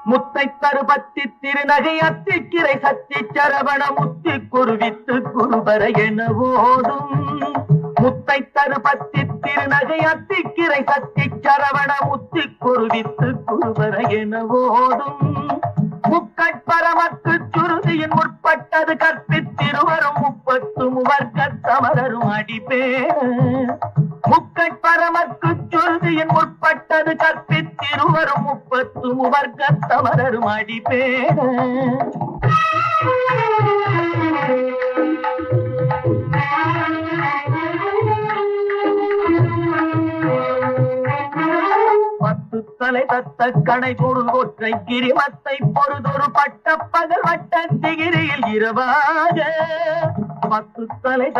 முத்தை தருபத்தி திருநகை அத்திக்கிரை சத்தி சரவண முத்தி குருவித்து குருபர என ஓதும். முத்தை தருபத்தி திருநகை அத்திக்கிரை சத்தி சரவண முத்தி குருவித்து குருபர என ஓதும். முக்கட்பரமக்கு சுருதியின் முற்பட்டது கற்பித்திருவரும் 30 முவர்க்கத் தமரரும் அடிபேர். முக்கட்பரமக்கு சுருதியின் முற்பட்டது கற்பித்திருவரும் 30 முவர்க்கத் தமரரும் அடிபேர். தலை தத்த கணை பொருள் ஒற்றை கிரிமத்தை பொறுதொரு பட்ட பகல் வட்ட திகிரியில் இரவாக 10 தலை